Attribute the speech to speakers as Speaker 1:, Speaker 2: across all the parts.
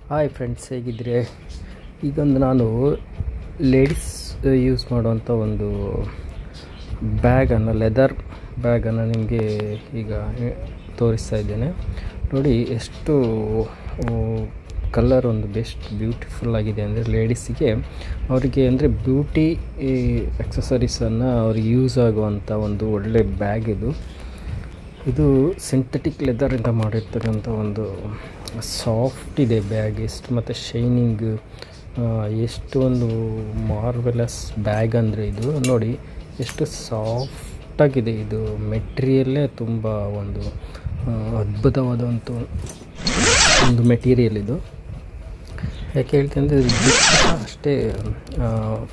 Speaker 1: Hi friends, ಹೇಗಿದ್ರೆ ಈಗೊಂದು ನಾನು ladies use ಮಾಡುವಂಥ ಒಂದು ಬ್ಯಾಗನ್ನು, ಲೆದರ್ ಬ್ಯಾಗನ್ನು ನಿಮಗೆ ಈಗ ತೋರಿಸ್ತಾ ಇದ್ದೇನೆ. ನೋಡಿ ಎಷ್ಟು ಕಲರ್ ಒಂದು ಬೆಸ್ಟ್ ಬ್ಯೂಟಿಫುಲ್ ಆಗಿದೆ ಅಂದರೆ ಲೇಡೀಸಿಗೆ, ಅವರಿಗೆ ಅಂದರೆ ಬ್ಯೂಟಿ ಎಕ್ಸಸರೀಸನ್ನು ಅವ್ರಿಗೆ ಯೂಸ್ ಆಗುವಂಥ ಒಂದು ಒಳ್ಳೆ ಬ್ಯಾಗ್ ಇದು ಸಿಂಥೆಟಿಕ್ ಲೆದರಿಂದ ಮಾಡಿರ್ತಕ್ಕಂಥ ಒಂದು ಸಾಫ್ಟ್ ಇದೆ ಬ್ಯಾಗ್. ಎಷ್ಟು ಮತ್ತು ಶೈನಿಂಗ್, ಎಷ್ಟು ಒಂದು ಮಾರ್ವೆಲಸ್ ಬ್ಯಾಗ್ ಅಂದರೆ ಇದು ನೋಡಿ ಎಷ್ಟು ಸಾಫ್ಟಾಗಿದೆ. ಇದು ಮೆಟೀರಿಯಲ್ಲೇ ತುಂಬ ಒಂದು ಅದ್ಭುತವಾದಂಥ ಒಂದು ಮೆಟೀರಿಯಲ್ ಇದು. ಯಾಕೆ ಹೇಳ್ತೀನಿ ಅಂದರೆ ಅಷ್ಟೇ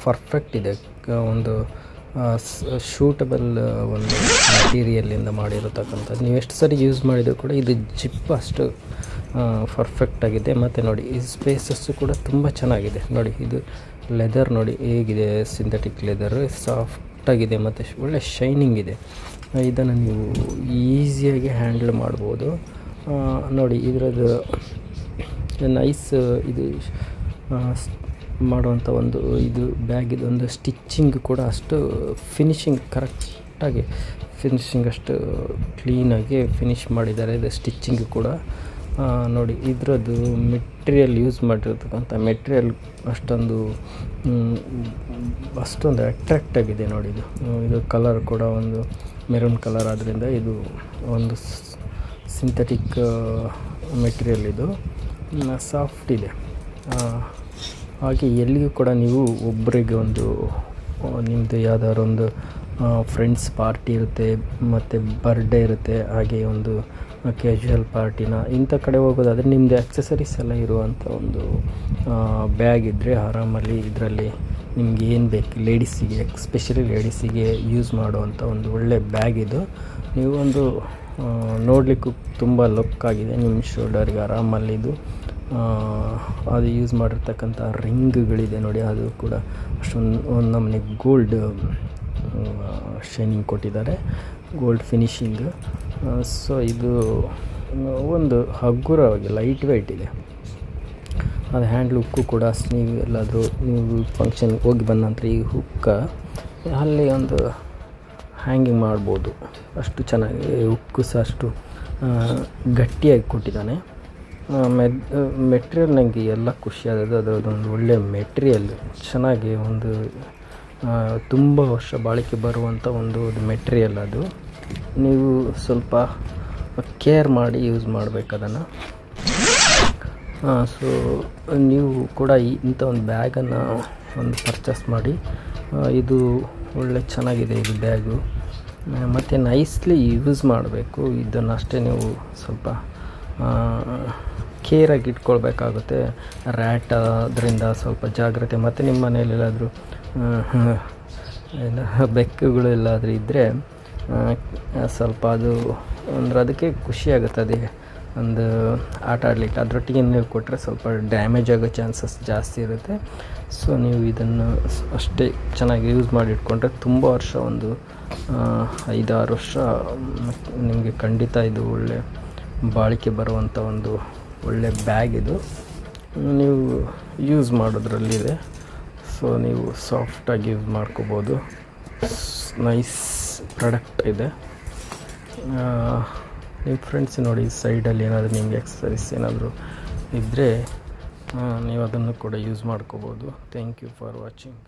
Speaker 1: ಪರ್ಫೆಕ್ಟ್ ಇದೆ. ಒಂದು ಶೂಟಬಲ್ ಒಂದು ಮೆಟೀರಿಯಲಿಂದ ಮಾಡಿರತಕ್ಕಂಥದ್ದು. ನೀವು ಎಷ್ಟು ಸರಿ ಯೂಸ್ ಮಾಡಿದರೂ ಕೂಡ ಇದು ಜಿಪ್ ಅಷ್ಟು ಪರ್ಫೆಕ್ಟಾಗಿದೆ. ಮತ್ತು ನೋಡಿ ಈ ಸ್ಪೇಸಸ್ಸು ಕೂಡ ತುಂಬ ಚೆನ್ನಾಗಿದೆ. ನೋಡಿ ಇದು ಲೆದರ್ ನೋಡಿ ಹೇಗಿದೆ, ಸಿಂಥೆಟಿಕ್ ಲೆದರ್ ಸಾಫ್ಟಾಗಿದೆ ಮತ್ತು ಒಳ್ಳೆ ಶೈನಿಂಗ್ ಇದೆ. ಇದನ್ನು ನೀವು ಈಸಿಯಾಗಿ ಹ್ಯಾಂಡಲ್ ಮಾಡ್ಬೋದು. ನೋಡಿ ಇದರದ್ದು ನೈಸ್ ಇದು ಮಾಡುವಂಥ ಒಂದು ಇದು ಬ್ಯಾಗಿದು ಒಂದು ಸ್ಟಿಚ್ಚಿಂಗ್ ಕೂಡ ಅಷ್ಟು ಫಿನಿಶಿಂಗ್ ಕರೆಕ್ಟಾಗಿ ಫಿನಿಶಿಂಗ್ ಅಷ್ಟು ಕ್ಲೀನಾಗಿ ಫಿನಿಶ್ ಮಾಡಿದ್ದಾರೆ. ಇದು ಸ್ಟಿಚ್ಚಿಂಗ್ ಕೂಡ ನೋಡಿ ಇದರದ್ದು ಮೆಟೀರಿಯಲ್ ಯೂಸ್ ಮಾಡಿರ್ತಕ್ಕಂಥ ಮೆಟೀರಿಯಲ್ ಅಷ್ಟೊಂದು ಅಟ್ರಾಕ್ಟ್ ಆಗಿದೆ. ನೋಡಿ ಇದು ಕಲರ್ ಕೂಡ ಒಂದು ಮೆರೂನ್ ಕಲರ್ ಆದ್ದರಿಂದ ಇದು ಒಂದು ಸಿಂಥೆಟಿಕ್ ಮೆಟೀರಿಯಲ್, ಇದು ಸಾಫ್ಟ್ ಇದೆ. ಹಾಗೆ ಎಲ್ಲಿಯೂ ಕೂಡ ನೀವು ಒಬ್ಬರಿಗೆ ಒಂದು ನಿಮ್ಮದು ಯಾವ್ದಾದ್ರು ಒಂದು ಫ್ರೆಂಡ್ಸ್ ಪಾರ್ಟಿ ಇರುತ್ತೆ ಮತ್ತು ಬರ್ಡೇ ಇರುತ್ತೆ, ಹಾಗೆ ಒಂದು ಕ್ಯಾಶುವಲ್ ಪಾರ್ಟಿನ ಇಂಥ ಕಡೆ ಹೋಗೋದಾದರೆ ನಿಮ್ಮದು ಆಕ್ಸೆಸರೀಸ್ ಎಲ್ಲ ಇರುವಂಥ ಒಂದು ಬ್ಯಾಗ್ ಇದ್ದರೆ ಆರಾಮಲ್ಲಿ ಇದರಲ್ಲಿ ನಿಮ್ಗೆ ಏನು ಬೇಕು ಲೇಡೀಸಿಗೆ, ಎಸ್ಪೆಷಲಿ ಲೇಡೀಸಿಗೆ ಯೂಸ್ ಮಾಡುವಂಥ ಒಂದು ಒಳ್ಳೆ ಬ್ಯಾಗ್ ಇದು. ನೀವು ಒಂದು ನೋಡಲಿಕ್ಕೂ ತುಂಬ ಲುಕ್ ಆಗಿದೆ. ನಿಮ್ಮ ಶೋಲ್ಡರ್ಗೆ ಆರಾಮಲ್ಲಿ ಇದು ಅದು ಯೂಸ್ ಮಾಡಿರ್ತಕ್ಕಂಥ ರಿಂಗ್ಗಳಿದೆ ನೋಡಿ, ಅದು ಕೂಡ ಒಂದು ನಮ್ಮನೆ ಗೋಲ್ಡ್ ಶೈನಿಂಗ್ ಕೊಟ್ಟಿದ್ದಾರೆ, ಗೋಲ್ಡ್ ಫಿನಿಶಿಂಗ್. ಸೊ ಇದು ಒಂದು ಹಗುರವಾಗಿ ಲೈಟ್ ವೆಯ್ಟ್ ಇದೆ. ಅದು ಹ್ಯಾಂಡ್ಲ್ ಹುಕ್ಕು ಕೂಡ ನೀವು ಎಲ್ಲಾದರೂ ನೀವು ಫಂಕ್ಷನ್ಗೆ ಹೋಗಿ ಬಂದ ನಂತರ ಈ ಹುಕ್ಕ ಅಲ್ಲಿ ಒಂದು ಹ್ಯಾಂಗಿಂಗ್ ಮಾಡ್ಬೋದು. ಅಷ್ಟು ಚೆನ್ನಾಗಿ ಹುಕ್ಕು ಸಹ ಅಷ್ಟು ಗಟ್ಟಿಯಾಗಿ ಕೊಟ್ಟಿದ್ದಾನೆ. ಮೆಟೀರಿಯಲ್ ನನಗೆ ಎಲ್ಲ ಖುಷಿಯಾದದ್ದು. ಅದರದ್ದೊಂದು ಒಳ್ಳೆಯ ಮೆಟೀರಿಯಲ್, ಚೆನ್ನಾಗಿ ಒಂದು ತುಂಬ ವರ್ಷ ಬಾಳಿಕೆ ಬರುವಂಥ ಒಂದು ಮೆಟೀರಿಯಲ್. ಅದು ನೀವು ಸ್ವಲ್ಪ ಕೇರ್ ಮಾಡಿ ಯೂಸ್ ಮಾಡಬೇಕು ಅದನ್ನು. ಸೊ ನೀವು ಕೂಡ ಇಂಥ ಒಂದು ಬ್ಯಾಗನ್ನು ಒಂದು ಪರ್ಚೇಸ್ ಮಾಡಿ. ಇದು ಒಳ್ಳೆ ಚೆನ್ನಾಗಿದೆ ಇದು ಬ್ಯಾಗು, ಮತ್ತು ನೈಸ್ಲಿ ಯೂಸ್ ಮಾಡಬೇಕು ಇದನ್ನು. ಅಷ್ಟೇ ನೀವು ಸ್ವಲ್ಪ ಕೇರಾಗಿ ಇಟ್ಕೊಳ್ಬೇಕಾಗುತ್ತೆ. ರ್ಯಾಟ್ ಅದರಿಂದ ಸ್ವಲ್ಪ ಜಾಗ್ರತೆ. ಮತ್ತು ನಿಮ್ಮ ಮನೇಲಿ ಎಲ್ಲಾದರೂ ಬೆಕ್ಕುಗಳು ಎಲ್ಲಾದರೂ ಇದ್ದರೆ ಸ್ವಲ್ಪ ಅದು ಅಂದರೆ ಅದಕ್ಕೆ ಖುಷಿಯಾಗುತ್ತದೆ ಒಂದು ಆಟ ಆಡಲಿಕ್ಕೆ. ಅದರೊಟ್ಟಿಗೆ ನೀವು ಕೊಟ್ಟರೆ ಸ್ವಲ್ಪ ಡ್ಯಾಮೇಜ್ ಆಗೋ ಚಾನ್ಸಸ್ ಜಾಸ್ತಿ ಇರುತ್ತೆ. ಸೊ ನೀವು ಇದನ್ನು ಅಷ್ಟೇ ಚೆನ್ನಾಗಿ ಯೂಸ್ ಮಾಡಿ ಇಟ್ಕೊಂಡ್ರೆ ತುಂಬ ವರ್ಷ, ಒಂದು 5-6 ವರ್ಷ ನಿಮಗೆ ಖಂಡಿತ ಇದು ಒಳ್ಳೆ ಬಾಳಿಕೆ ಬರುವಂಥ ಒಂದು ಒಳ್ಳೆ ಬ್ಯಾಗ್ ಇದು. ನೀವು ಯೂಸ್ ಮಾಡೋದ್ರಲ್ಲಿದೆ. ಸೊ ನೀವು ಸಾಫ್ಟಾಗಿ ಯೂಸ್ ಮಾಡ್ಕೋಬೋದು. ನೈಸ್ ಪ್ರಾಡಕ್ಟ್ ಇದೆ. ನಿಮ್ಮ ಫ್ರೆಂಡ್ಸ್ ನೋಡಿ ಸೈಡಲ್ಲಿ ಏನಾದರೂ ನಿಮಗೆ ಎಕ್ಸಸರೀಸ್ ಏನಾದರೂ ಇದ್ದರೆ ನೀವು ಅದನ್ನು ಕೂಡ ಯೂಸ್ ಮಾಡ್ಕೋಬೋದು. Thank you for watching.